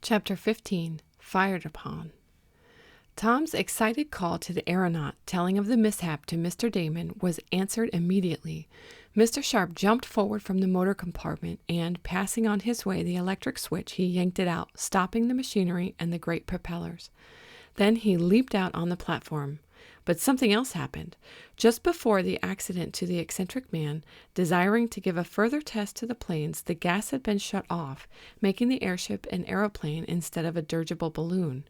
Chapter 15. Fired Upon. Tom's excited call to the aeronaut telling of the mishap to Mr. Damon was answered immediately. Mr. Sharp jumped forward from the motor compartment and, passing on his way the electric switch, he yanked it out, stopping the machinery and the great propellers. Then he leaped out on the platform. But something else happened. Just before the accident to the eccentric man, desiring to give a further test to the planes, the gas had been shut off, making the airship an aeroplane instead of a dirigible balloon.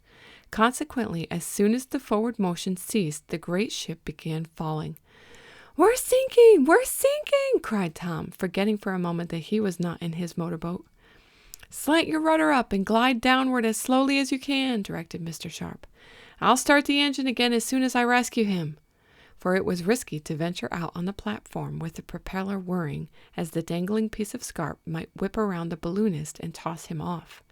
Consequently, as soon as the forward motion ceased, the great ship began falling. "We're sinking! We're sinking!" cried Tom, forgetting for a moment that he was not in his motorboat. "Slant your rudder up and glide downward as slowly as you can," directed Mr. Sharp. "I'll start the engine again as soon as I rescue him," for it was risky to venture out on the platform with the propeller whirring, as the dangling piece of scarf might whip around the balloonist and toss him off.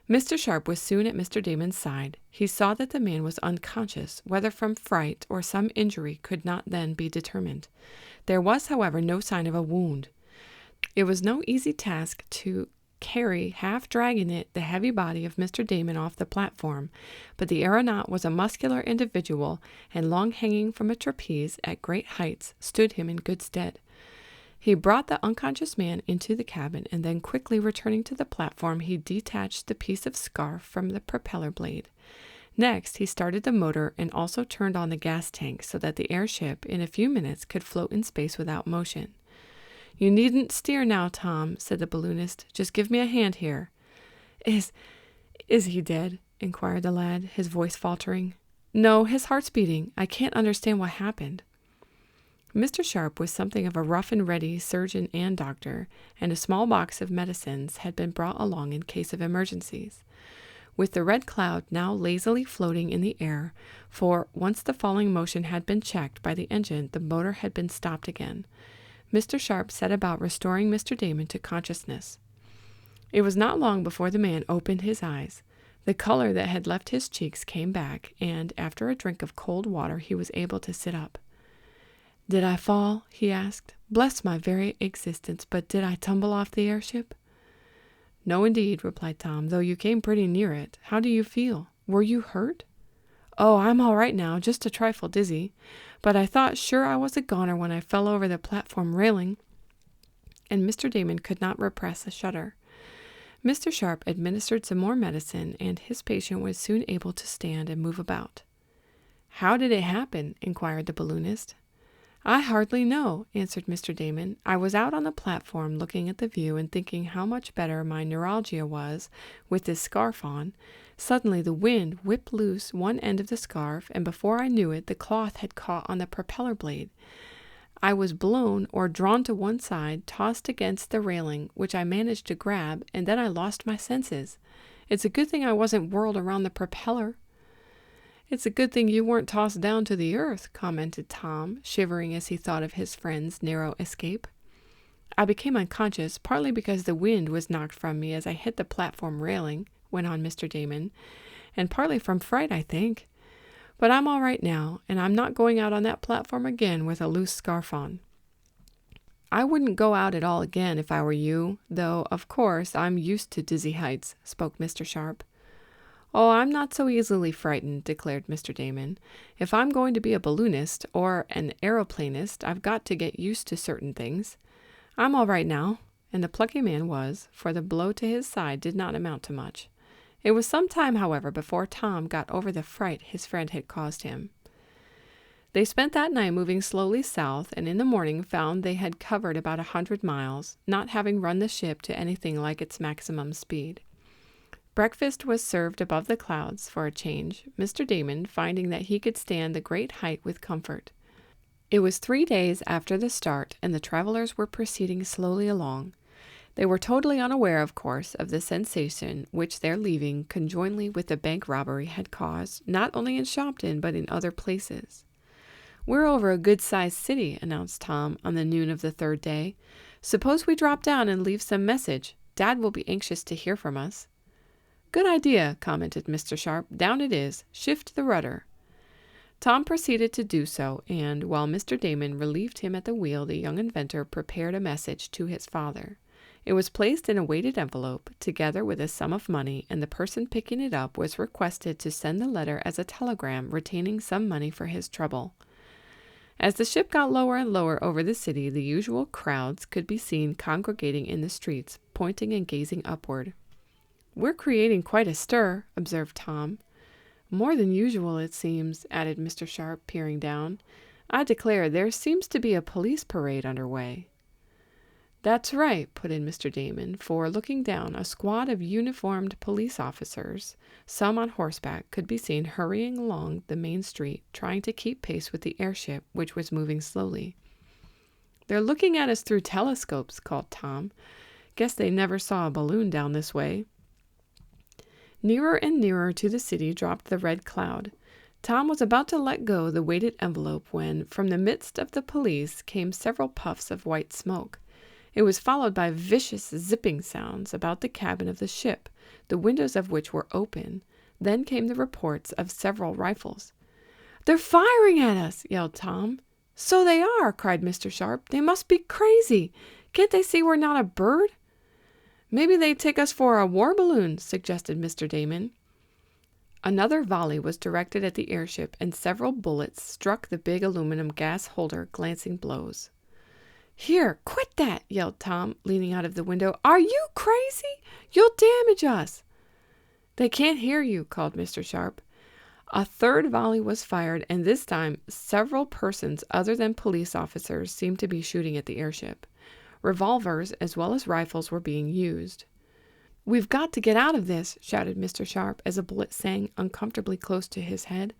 Mr. Sharp was soon at Mr. Damon's side. He saw that the man was unconscious, whether from fright or some injury could not then be determined. There was, however, no sign of a wound. It was no easy task to carry, half dragging it, the heavy body of Mr. Damon off the platform, but the aeronaut was a muscular individual, and long hanging from a trapeze at great heights stood him in good stead. He brought the unconscious man into the cabin, and then quickly returning to the platform, he detached the piece of scarf from the propeller blade. Next, he started the motor and also turned on the gas tank so that the airship in a few minutes could float in space without motion. "You needn't steer now, Tom," said the balloonist. "Just give me a hand here." Is he dead?" inquired the lad, his voice faltering. "No, his heart's beating. I can't understand what happened." Mr. Sharp was something of a rough-and-ready surgeon and doctor, and a small box of medicines had been brought along in case of emergencies. With the Red Cloud now lazily floating in the air, for once the falling motion had been checked by the engine, the motor had been stopped again. Mr. Sharp set about restoring Mr. Damon to consciousness. It was not long before the man opened his eyes. The color that had left his cheeks came back, and after a drink of cold water he was able to sit up. "Did I fall?" he asked. "Bless my very existence, but did I tumble off the airship?" "No, indeed," replied Tom, "though you came pretty near it. How do you feel? Were you hurt?" "Oh, I'm all right now, just a trifle dizzy. But I thought sure I was a goner when I fell over the platform railing." And Mr. Damon could not repress a shudder. Mr. Sharp administered some more medicine, and his patient was soon able to stand and move about. "How did it happen?" inquired the balloonist. "I hardly know," answered Mr. Damon. "I was out on the platform looking at the view and thinking how much better my neuralgia was with this scarf on. Suddenly the wind whipped loose one end of the scarf, and before I knew it, the cloth had caught on the propeller blade. I was blown or drawn to one side, tossed against the railing, which I managed to grab, and then I lost my senses. It's a good thing I wasn't whirled around the propeller." "It's a good thing you weren't tossed down to the earth," commented Tom, shivering as he thought of his friend's narrow escape. "I became unconscious, partly because the wind was knocked from me as I hit the platform railing," went on Mr. Damon, "and partly from fright, I think. But I'm all right now, and I'm not going out on that platform again with a loose scarf on." "I wouldn't go out at all again if I were you, though, of course, I'm used to dizzy heights," spoke Mr. Sharp. "Oh, I'm not so easily frightened," declared Mr. Damon. "If I'm going to be a balloonist or an aeroplanist, I've got to get used to certain things. I'm all right now," and the plucky man was, for the blow to his side did not amount to much. It was some time, however, before Tom got over the fright his friend had caused him. They spent that night moving slowly south, and in the morning found they had covered about 100 miles, not having run the ship to anything like its maximum speed. Breakfast was served above the clouds for a change, Mr. Damon finding that he could stand the great height with comfort. It was 3 days after the start, and the travelers were proceeding slowly along. They were totally unaware, of course, of the sensation which their leaving, conjointly with the bank robbery, had caused, not only in Shopton, but in other places. "We're over a good-sized city," announced Tom on the noon of the 3rd day. "Suppose we drop down and leave some message. Dad will be anxious to hear from us." "Good idea," commented Mr. Sharp. "Down it is. Shift the rudder." Tom proceeded to do so, and, while Mr. Damon relieved him at the wheel, the young inventor prepared a message to his father. It was placed in a weighted envelope, together with a sum of money, and the person picking it up was requested to send the letter as a telegram retaining some money for his trouble. As the ship got lower and lower over the city, the usual crowds could be seen congregating in the streets, pointing and gazing upward. "We're creating quite a stir," observed Tom. "More than usual, it seems," added Mr. Sharp, peering down. "I declare, there seems to be a police parade under way." "That's right," put in Mr. Damon, for, looking down, a squad of uniformed police officers, some on horseback, could be seen hurrying along the main street, trying to keep pace with the airship, which was moving slowly. "They're looking at us through telescopes," called Tom. "Guess they never saw a balloon down this way." Nearer and nearer to the city dropped the red cloud. Tom was about to let go the weighted envelope when, from the midst of the police, came several puffs of white smoke. It was followed by vicious zipping sounds about the cabin of the ship, the windows of which were open. Then came the reports of several rifles. "They're firing at us!" yelled Tom. "So they are!" cried Mr. Sharp. "They must be crazy! Can't they see we're not a bird?" "Maybe they take us for a war balloon," suggested Mr. Damon. Another volley was directed at the airship, and several bullets struck the big aluminum gas holder, glancing blows. "Here, quit that!" yelled Tom, leaning out of the window. "Are you crazy? You'll damage us." "They can't hear you," called Mr. Sharp. A third volley was fired, and this time several persons other than police officers seemed to be shooting at the airship. Revolvers as well as rifles were being used. "We've got to get out of this," shouted Mr. Sharp as a bullet sang uncomfortably close to his head.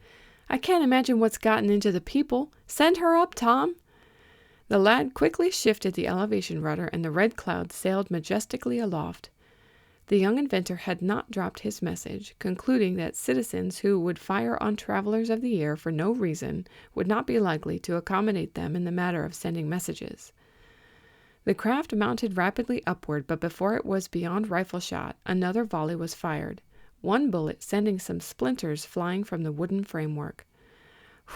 "I can't imagine what's gotten into the people. Send her up, Tom." The lad quickly shifted the elevation rudder, and the red cloud sailed majestically aloft. The young inventor had not dropped his message, concluding that citizens who would fire on travelers of the air for no reason would not be likely to accommodate them in the matter of sending messages. The craft mounted rapidly upward, but before it was beyond rifle shot, another volley was fired, one bullet sending some splinters flying from the wooden framework.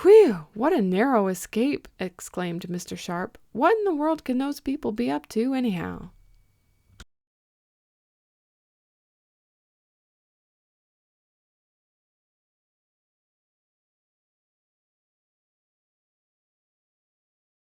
"Whew! What a narrow escape!" exclaimed Mr. Sharp. "What in the world can those people be up to, anyhow?"